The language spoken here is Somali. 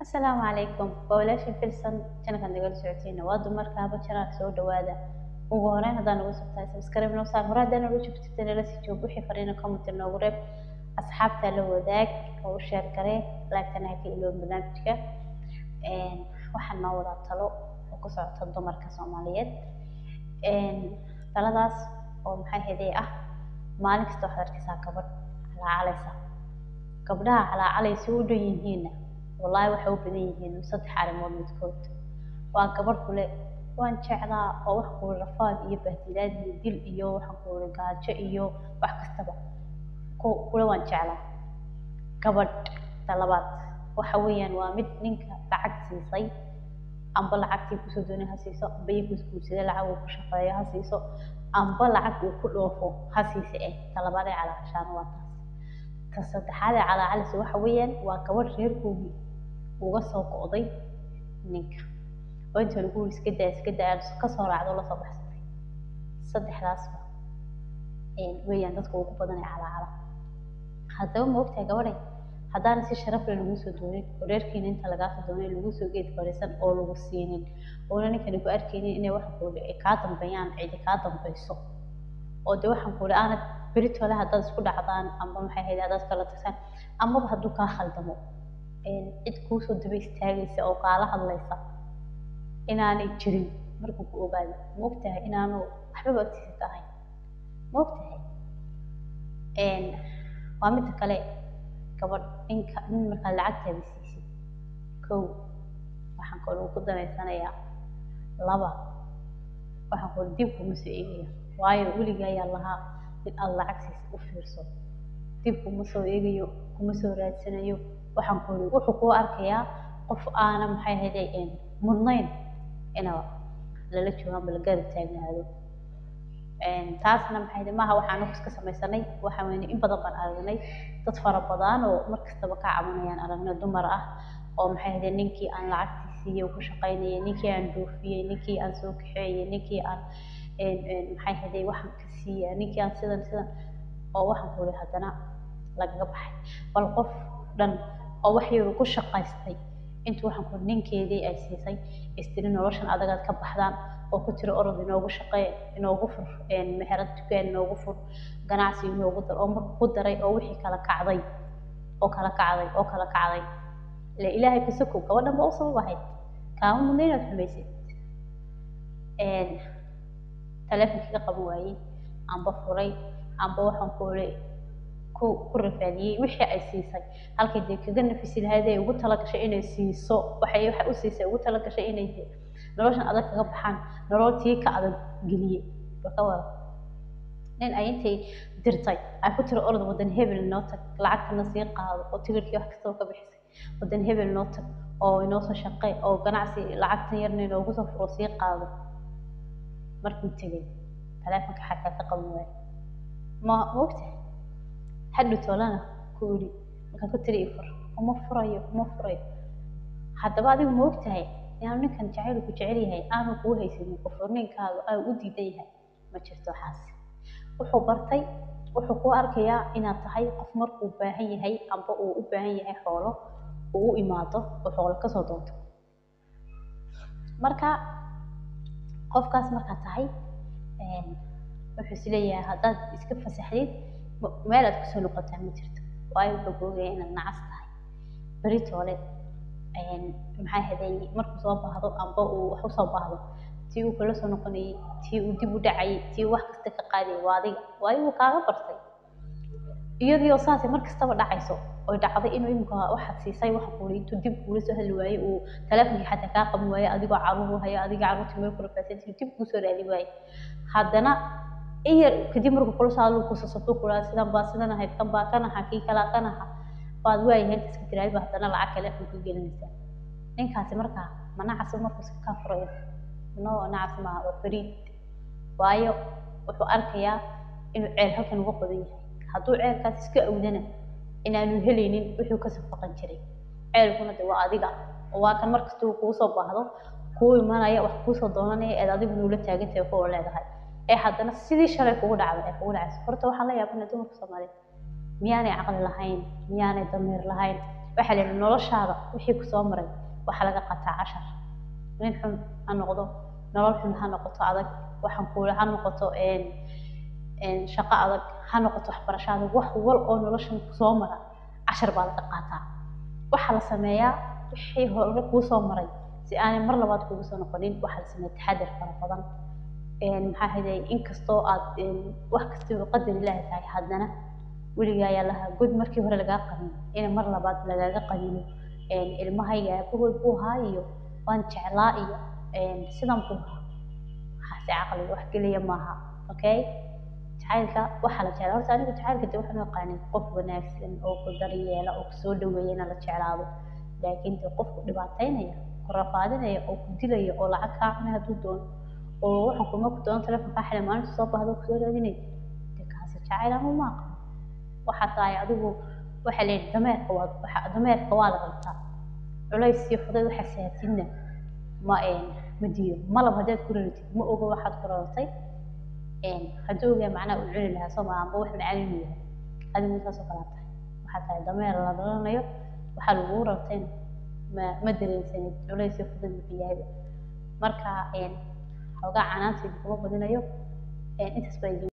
السلام عليكم ولاashii filsan channelkan nagala socotiina waa dumarkaaba channel soo dhawaada ugu horeyn hadaan ugu subscribe subscribe noo saar hore hadaan ugu jubtay la sii joog wixii fariina comment noogu reeb asxaabta la wadaag oo share garee like-na ka ilo barnaamijka waxaan noo wada talo oo ku socota dumarka Soomaaliyeed taladaas oo maxay heeday maalin kasta waxaad arkaysaa gabadh calaacalaysa gabdhaha calaacalaysa u dhan yihiin والله waxay u badan yihiin saddex arrimood midkood waa gabadh kule waan jeclaa oo wax ku rafaad iyo bahdilaad iyo dil iyo wax ku gaajo iyo wax kastaba kule waan jeclaa gabadh talabaad waxa weeyaan waa mid ninka lacag siisay amba lacagtii ku soo doonay ha siiso amba ku iskuulsada lacag uu ku shaqeeyo ha siiso amba lacag uu ku dhoofo ha siisay talabaad ay calaashaan waa taas saddexaad ay calaacalaysa waxa weeyaan waa gabadh reerkoodii uga soo go'day ninka oo inta lagu iska daa ka soo raacdo la soo baxsatay saddexdaas weeyaan dadka ugu badan ee calaacala haddaba ma ogtahay gabadhay haddaan si sharaf leh lagu soo doonin reerkiina inta laga soo doonay lagu soo geed fariisan oo lagu siinin oo ninkani ku arkeenin inay wax ka dambeeyaan cid ka dambayso oo de waxaan ku leeyahay بريت ولا هذا سكون عضان أما محي هذا كلا تسان أما بهدو كاخل دمو إد كوسو دبيس تاجس أو قالها الله يسا إن أنا يجري مركوب أوبال مقته إن أنا أحب أتسيتاهي مقته وامد كلا كبر إنك من مكان لعبتها بسيسي كو وحنقول وقدنا سنة يا لبا وحنقول ديبكم مسؤولية وايو ولي جاي الله الله عكسيس وفرصه ديبكم مسو ايغيو كما سو رادسنايو waxaan ku leeyahay wuxuu ku arkayaa qof aan maxay helayeen mudnayn ina la joogan bal gaar taagnaado taasna maxay maaha waxaan iska samaysanay waxa weyn in badan baan aragnay dad fara badan oo markastaba ka caawinayaan aragna dumar oo maxay helayeen ninkii aan lacagtiisa ku shaqaynayay ninkii aan doofiyay ninkii aan soo kaxeeyay ninkii aan maxay helayay waxaan ka siiyay ninkii aan sidan oo waxaan ku leeyahay hadana laga baxay bal qof dhan oo waxay ku shaqaystay intuu waxaan ku ninkeedii ay siisay istiin noloshan adag ka baxdaan oo ku tiro orod inoogu shaqeey inoogu fur meherad tukaan inoogu fur ganacsi inoogu dar oo markuu ku daray oo wixii kala kacday la ilaahay ku soo gabadhan baa soo wahay kaama mudnayna xumaysid telefoonka qaban waayay amba furay amba waxaan ku leeyahay ku rafaadiyay wixii ay siisay halkii ay kaga nafisi lahayd ay ugu tala gashay inay siiso waxay u siisay ugu tala gashay inay noloshan adag kaga baxaan nololtii ka adag geliyay bakawada nin ay intay dirtay ay ku tiro orod wadan hebel noota lacagtana sii qaado oo tigirkii wax kasta ka bixisay wadan hebel noota oo inoo soo shaqay oo ganacsi lacagtan yarna inoogu soo furo sii qaado markuu tagay telefoonka xataa ka qaban waayay ma ogtahay حد تولنا كوري كان كتري يفر وما فرايو حتى بعد ما وقتها يعني كان جعله كجعلي هاي أنا قوه يسمى كفرنين كانوا أو ودي ديها ما شفتوا حاس وحبرتي وحقوق أركيا إن تحي قفمر وباهي هاي أم بقوا وباهي هاي حوله وإماته وحول كصدات مركا قف كاس مركا تحي وحسلية هذا إسكف سحريد meelaad ku soo noqotaa ma jirto waayo gabooyay inaad nacas tahay baritoole maxay haday markuu soo baahdo amba uu wax u soo baahdo tii uu kala soo noqonay tii uu dib u dhacay tii wax kasta ka qaaday waayo uu kaaga bartay iyadoo saasi markastaba dhacayso oo dhacday inuu imka waxa siisay wax quulay intuu dib u soo heli waayay uu telefoonka xataa ka qaban waayay adigoo caruur haya adiga caruurtii meel ku rafaadsan dib u soo raadi waayay haddana kadib markuu kula saalo ku soo kula sidan ahayd kan baa kana hakii kala kana baad waayeen iska tiraay baa hadana lacag kale ku gelinaysa ninkaasi markaa manacas markuu iska ka furayo nacas ma oo fariid waayo wuxuu arkayaa inuu ceel halkan uga qodan yahay hadduu ceelkaas iska awdana inaanu helaynin wuxuu ka safaqan jiray ceelkuna waa adiga waa kan markastuu ku soo baahdo ku imanaya wax ku soo doonanaya ee adigu nuula taagantay oo leedahay haddana sidii shalay kugu dhacday kugu dhacay horta waxa la yaabaa dumarka Soomaaliyeed miyaanay aqal lahayn miyaanay dameer lahayn waxa la yidhi noloshaada wixii ku soo maray waxa laga qataa cashar nin xun ha noqdo nolol xun ha noqoto adag waxaan kuula ha noqoto shaqo adag ha noqoto waxbarashada wax wal oo noloshan ku soo mara cashar baa laga qaataa waxa la sameeyaa wixii hore kuu soo maray si aanay mar labaad kugu soo noqonin waxa la sameeyaa taxadar fara badan maxaa haday inkastoo aad wax kastaba qadar ilaahay tahay haddana weligaa ayaa lahaa god markii hore lagaa qabin in mar labaad lagaaga qabino ilmahayga aabahood buu ahaa iyo waan jeclaa iyo sidan buu ahaa waxaase caqli wax keliya maaha okay jacaylka waxaa la jeclaa horta anigu jacaylka dee waxaan u aqaanay qof wanaagsan oo ku daryeela oo kusoo dhaweeyana la jeclaado laakiin dee qofku dhibaataynaya ku rafaadinaya oo ku dilaya oo lacag kaa cunay hadduu doono oo waxaan kuma ku doono telefonkaa xilay maalinta soo bahdo kusoo raadinay dee kaasi jacayl ama ma aqaan waxaa tahay adigu waxa la yidhi dameerka waa la qabtaa culays iyo fudayd waxa saatinna ma diyo malab haddaad ku raratid ma oga waxaad ku raratay hadduu ogaa macnaha uu cuni lahaa soo maaha amba wax macaan inuu yahay adigu saas oo kalaa tahay waxaa tahay dameer la dhalanayo waxaa laguu rartayna ma dareensanid culays iyo fudayd wuxuu yahayba marka xoogaa canaanteedu kuma badinayo intaas baa